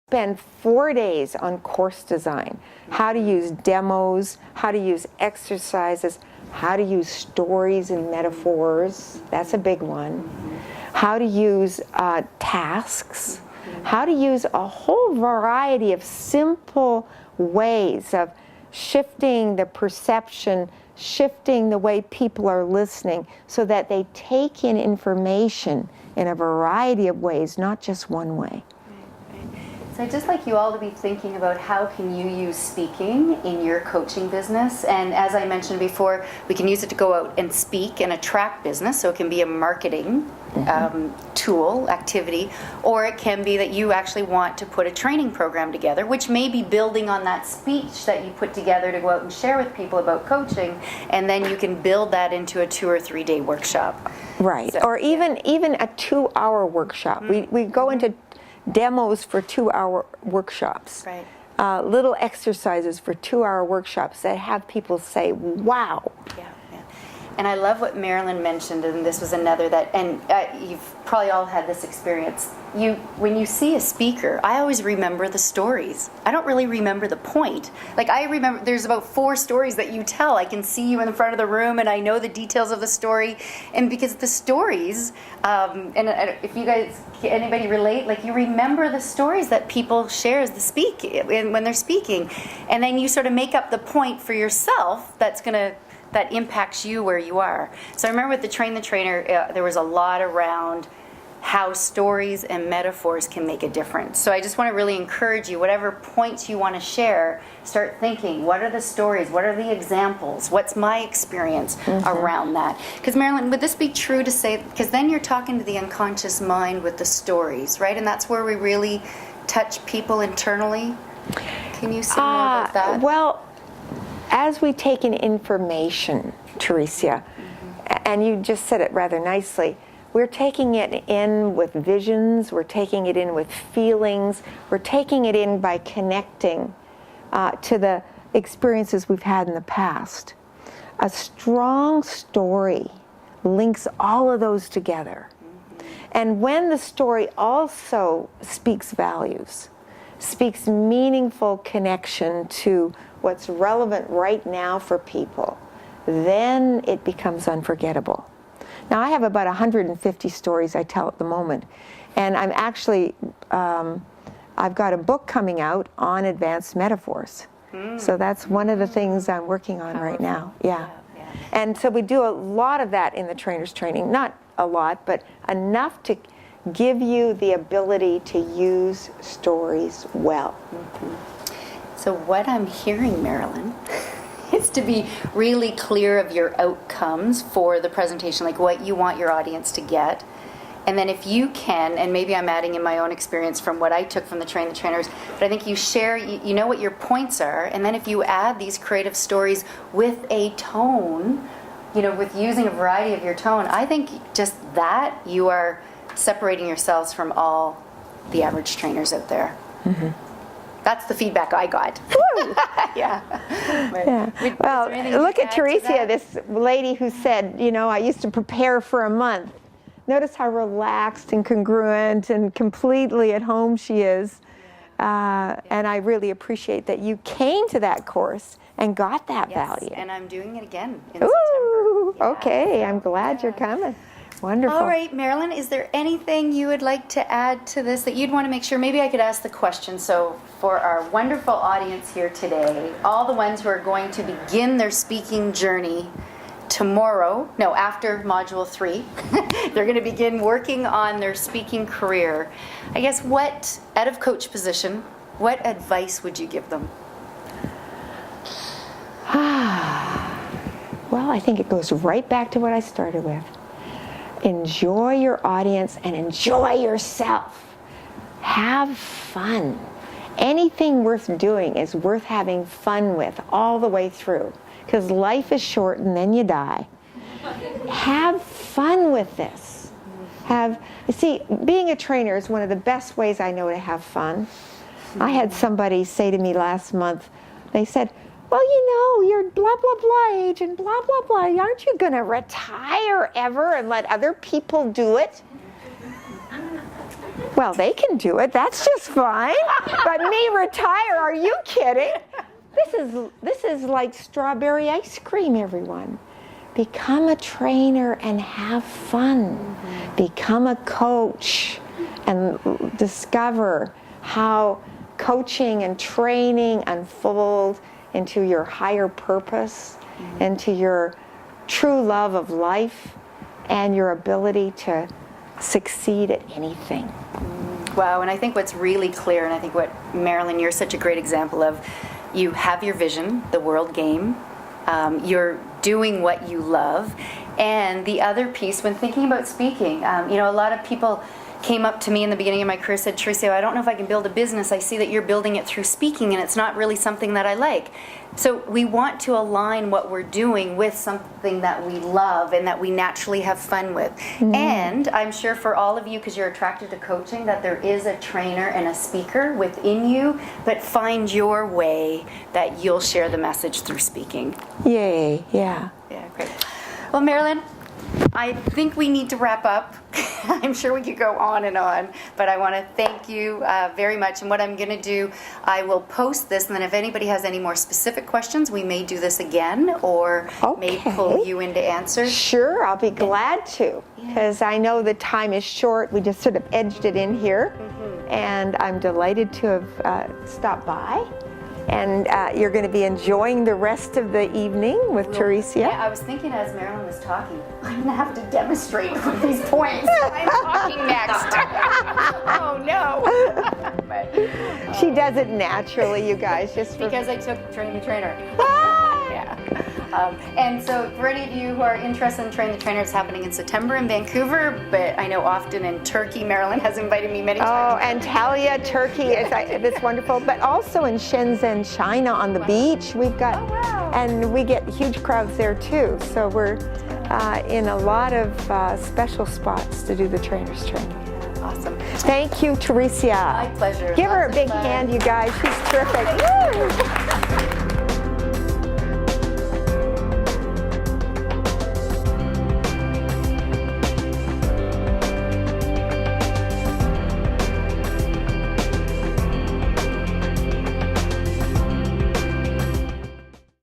spend 4 days on course design, how to use demos, how to use exercises, how to use stories and metaphors, that's a big one, how to use tasks, how to use a whole variety of simple ways of shifting the perception, shifting the way people are listening so that they take in information in a variety of ways, not just one way. So I'd just like you all to be thinking about how can you use speaking in your coaching business. And as I mentioned before, we can use it to go out and speak and attract business. So it can be a marketing tool, activity, or it can be that you actually want to put a training program together, which may be building on that speech that you put together to go out and share with people about coaching. And then you can build that into a 2 or 3 day workshop. Right. So, or even a 2-hour workshop. We go into demos for 2-hour workshops, right. Little exercises for 2-hour workshops that have people say, wow. Yeah, yeah. And I love what Marilyn mentioned, and this was another that, and you've probably all had this experience. When you see a speaker, I always remember the stories. I don't really remember the point. Like I remember, there's about 4 stories that you tell. I can see you in the front of the room, and I know the details of the story. And because the stories, and if you guys, anybody relate, like you remember the stories that people share as when they're speaking, and then you sort of make up the point for yourself that impacts you where you are. So I remember with the Train the Trainer, there was a lot around how stories and metaphors can make a difference. So I just want to really encourage you, whatever points you want to share, start thinking, what are the stories? What are the examples? What's my experience around that? Because Marilyn, would this be true to say, because then you're talking to the unconscious mind with the stories, right? And that's where we really touch people internally. Can you say more about that? Well, as we take in information, Teresia, and you just said it rather nicely, we're taking it in with visions, we're taking it in with feelings, we're taking it in by connecting to the experiences we've had in the past. A strong story links all of those together. And when the story also speaks values, speaks meaningful connection to what's relevant right now for people, then it becomes unforgettable. Now, I have about 150 stories I tell at the moment, and I'm actually, I've got a book coming out on advanced metaphors. So that's one of the things I'm working on right now. Yeah. And so we do a lot of that in the trainer's training. Not a lot, but enough to give you the ability to use stories well. So what I'm hearing, Marilyn, is to be really clear of your outcomes for the presentation, like what you want your audience to get. And then if you can, and maybe I'm adding in my own experience from what I took from the Train the Trainers, but I think you share, you know what your points are, and then if you add these creative stories with a tone, with using a variety of your tone, I think just that you are separating yourselves from all the average trainers out there. That's the feedback I got. Yeah. Well, look at Teresia, this lady who said, I used to prepare for a month. Notice how relaxed and congruent and completely at home she is. And I really appreciate that you came to that course and got that value. And I'm doing it again in September. Okay, I'm glad you're coming. Wonderful. All right, Marilyn, is there anything you would like to add to this that you'd want to make sure? Maybe I could ask the question. So for our wonderful audience here today, all the ones who are going to begin their speaking journey after Module 3, they're going to begin working on their speaking career. I guess out of coach position, what advice would you give them? Well, I think it goes right back to what I started with. Enjoy your audience and enjoy yourself. Have fun. Anything worth doing is worth having fun with all the way through, because life is short and then you die. Have fun with this. Being a trainer is one of the best ways I know to have fun. I had somebody say to me last month, they said, well, you're blah, blah, blah age and blah, blah, blah. Aren't you going to retire ever and let other people do it? Well, they can do it. That's just fine. But me retire? Are you kidding? This is like strawberry ice cream, everyone. Become a trainer and have fun. Become a coach and discover how coaching and training unfold into your higher purpose, into your true love of life, and your ability to succeed at anything. Wow, and I think what's really clear, and I think what, Marilyn, you're such a great example of, you have your vision, the world game, you're doing what you love, and the other piece, when thinking about speaking, a lot of people came up to me in the beginning of my career, said, Teresia, I don't know if I can build a business. I see that you're building it through speaking, and it's not really something that I like. So we want to align what we're doing with something that we love and that we naturally have fun with. And I'm sure for all of you, because you're attracted to coaching, that there is a trainer and a speaker within you, but find your way that you'll share the message through speaking. Yay, yeah. Yeah, great. Well, Marilyn, I think we need to wrap up. I'm sure we could go on, but I want to thank you very much. And what I'm going to do, I will post this, and then if anybody has any more specific questions, we may do this again, or may pull you into answers. Sure, I'll be glad to, because I know the time is short. We just sort of edged it in here, and I'm delighted to have stopped by. And you're going to be enjoying the rest of the evening with Teresia. Yeah, I was thinking as Marilyn was talking, I'm going to have to demonstrate with these points. I'm talking next. Oh, no. But, she does it naturally, you guys. Just because I took Train the Trainer. Yeah. And so for any of you who are interested in Train the Trainer, it's happening in September in Vancouver, but I know often in Turkey. Marilyn has invited me many times. Oh, Antalya, Turkey, it's wonderful. But also in Shenzhen, China on the beach. We've got, and we get huge crowds there too. So we're in a lot of special spots to do the trainers training. Awesome. Thank you, Teresia. My pleasure. Give her a Lots of big fun. hand, you guys. She's terrific. Woo!